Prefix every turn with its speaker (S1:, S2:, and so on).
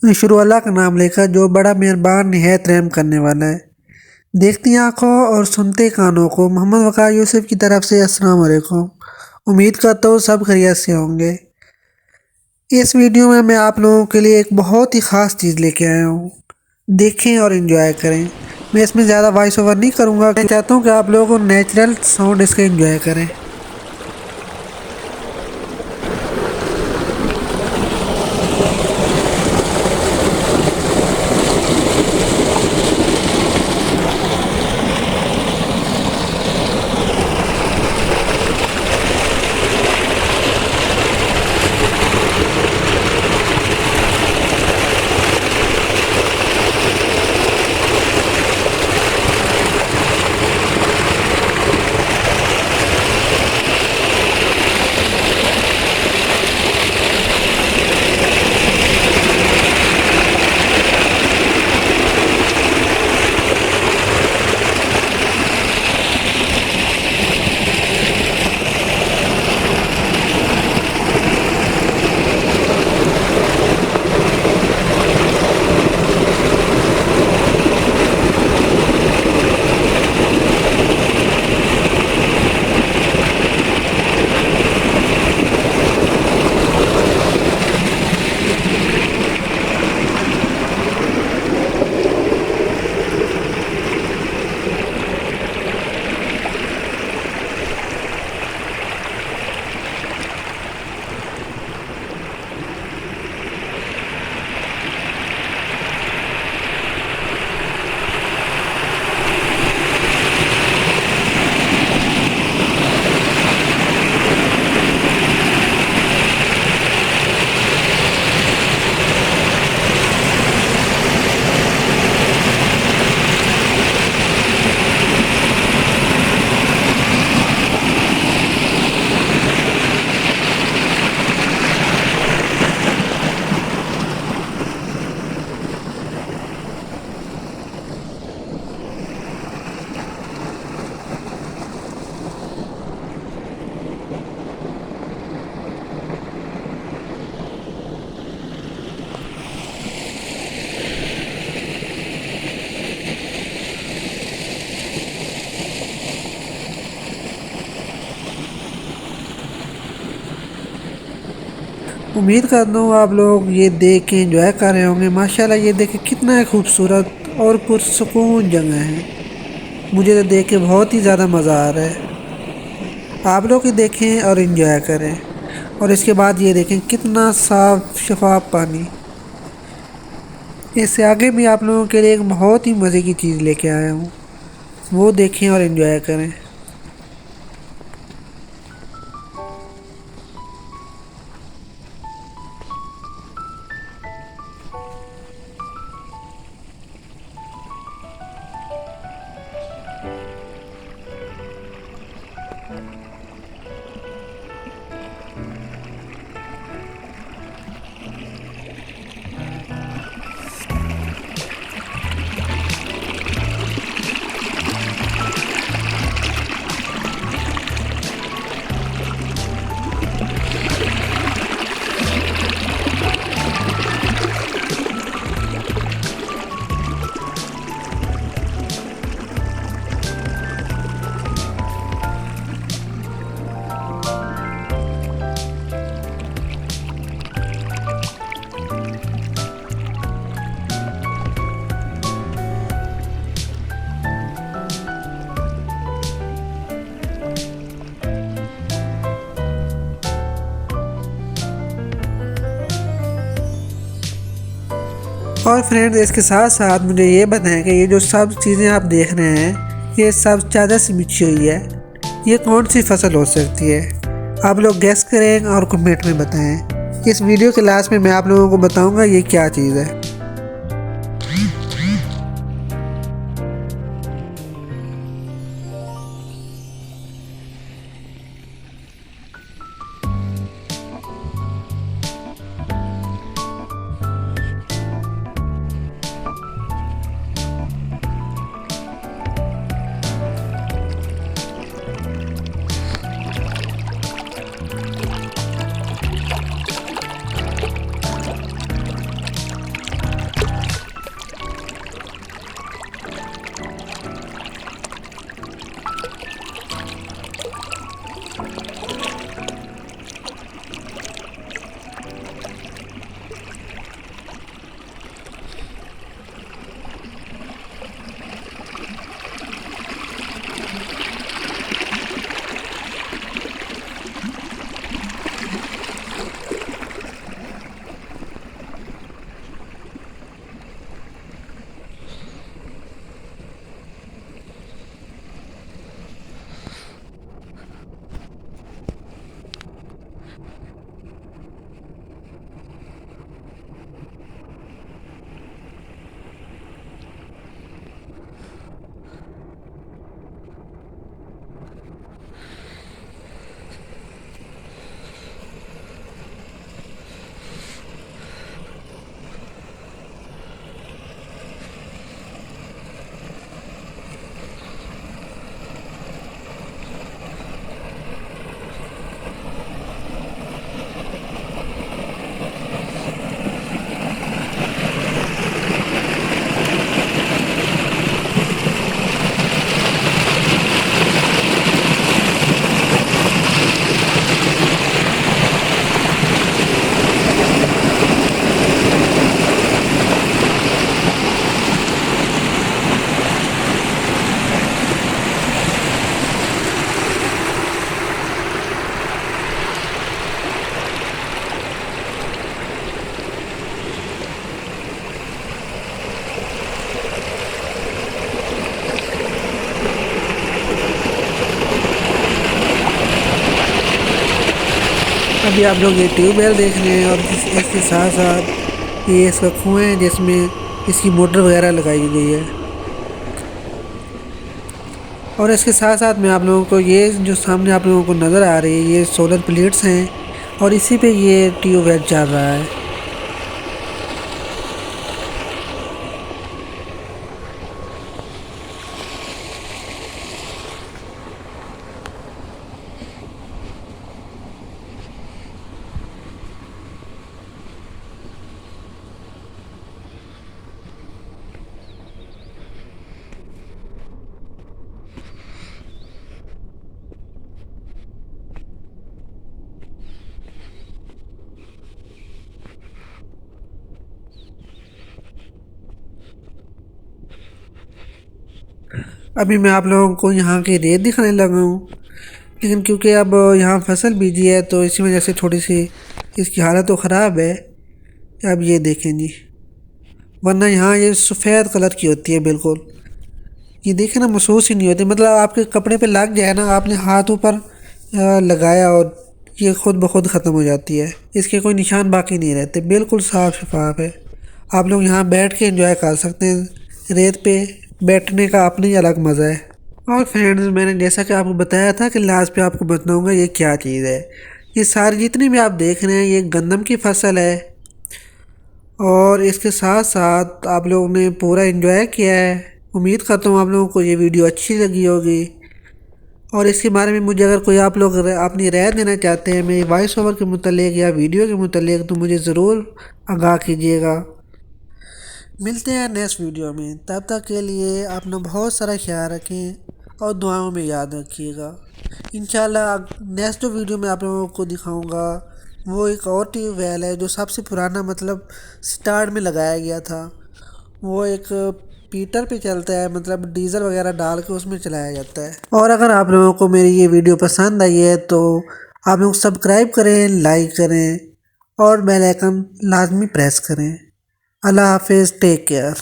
S1: शुरू अल्लाह का नाम लेकर जो बड़ा मेहरबान निहायत रहम करने वाला है। देखती आंखों और सुनते कानों को मोहम्मद वक़ार यूसुफ की तरफ से अस्सलाम वालेकुम। उम्मीद करता हूँ सब खैरियत से होंगे। इस वीडियो में मैं आप लोगों के लिए एक बहुत ही ख़ास चीज़ लेके आया हूँ। देखें और एंजॉय करें। मैं इसमें ज़्यादा वॉइस ओवर नहीं करूँगा। मैं चाहता हूँ कि आप लोगों को नेचुरल साउंड इसका एंजॉय करें। उम्मीद करता हूँ आप लोग ये देख के एंजॉय कर रहे होंगे। माशाल्लाह ये देखें कितना खूबसूरत और पुरसुकून जगह है। मुझे तो देख के बहुत ही ज़्यादा मज़ा आ रहा है। आप लोग ही देखें और एंजॉय करें। और इसके बाद ये देखें कितना साफ शफाफ पानी। इससे आगे भी आप लोगों के लिए एक बहुत ही मज़े की चीज़ लेके आया हूँ, वो देखें और एंजॉय करें। और फ्रेंड्स इसके साथ साथ मुझे ये बताएं कि ये जो सब चीज़ें आप देख रहे हैं ये सब चादर से बिछी हुई है, ये कौन सी फसल हो सकती है? आप लोग गेस करें और कमेंट में बताएं। इस वीडियो के लास्ट में मैं आप लोगों को बताऊंगा ये क्या चीज़ है। अभी आप लोग ये ट्यूबवेल देख रहे हैं और इसके साथ साथ ये इसका कुआं है जिसमें इसकी मोटर वगैरह लगाई गई है। और इसके साथ साथ में आप लोगों को ये जो सामने आप लोगों को नज़र आ रही है ये सोलर प्लेट्स हैं और इसी पे ये ट्यूबवेल चल रहा है। अभी मैं आप लोगों को यहाँ की रेत दिखाने लगा हूँ, लेकिन क्योंकि अब यहाँ फसल बीजी है तो इसी वजह से थोड़ी सी इसकी हालत तो ख़राब है। अब ये देखें जी, वरना यहाँ ये सफ़ेद कलर की होती है बिल्कुल। ये देखें ना, महसूस ही नहीं होती, मतलब आपके कपड़े पे लग जाए ना, आपने हाथ ऊपर लगाया और ये खुद ब खुद ख़त्म हो जाती है। इसके कोई निशान बाकी नहीं रहते, बिल्कुल साफ़ शफाफ है। आप लोग यहाँ बैठ के एंजॉय कर सकते हैं। रेत पे बैठने का अपना ही अलग मज़ा है। और फ्रेंड्स, मैंने जैसा कि आपको बताया था कि लास्ट पे आपको बताऊंगा ये क्या चीज़ है। ये सारी जितनी भी आप देख रहे हैं ये गंदम की फसल है और इसके साथ साथ आप लोगों ने पूरा एंजॉय किया है। उम्मीद करता हूँ आप लोगों को ये वीडियो अच्छी लगी होगी। और इसके बारे में मुझे अगर कोई आप लोग अपनी राय देना चाहते हैं मेरी वॉइस ओवर के मुतालिक या वीडियो के मुतालिक तो मुझे ज़रूर आगाह कीजिएगा। मिलते हैं नेक्स्ट वीडियो में, तब तक के लिए अपना बहुत सारा ख्याल रखें और दुआओं में याद रखिएगा। इंशाल्लाह नेक्स्ट जो वीडियो मैं आप लोगों को दिखाऊंगा वो एक और ट्यूबवेल है जो सबसे पुराना, मतलब स्टार्ट में लगाया गया था। वो एक पीटर पे चलता है, मतलब डीजल वगैरह डाल के उसमें चलाया जाता है। और अगर आप लोगों को मेरी ये वीडियो पसंद आई है तो आप लोग सब्सक्राइब करें, लाइक करें और बेल आइकन लाजमी प्रेस करें। अल्लाह हाफिज़, टेक केयर।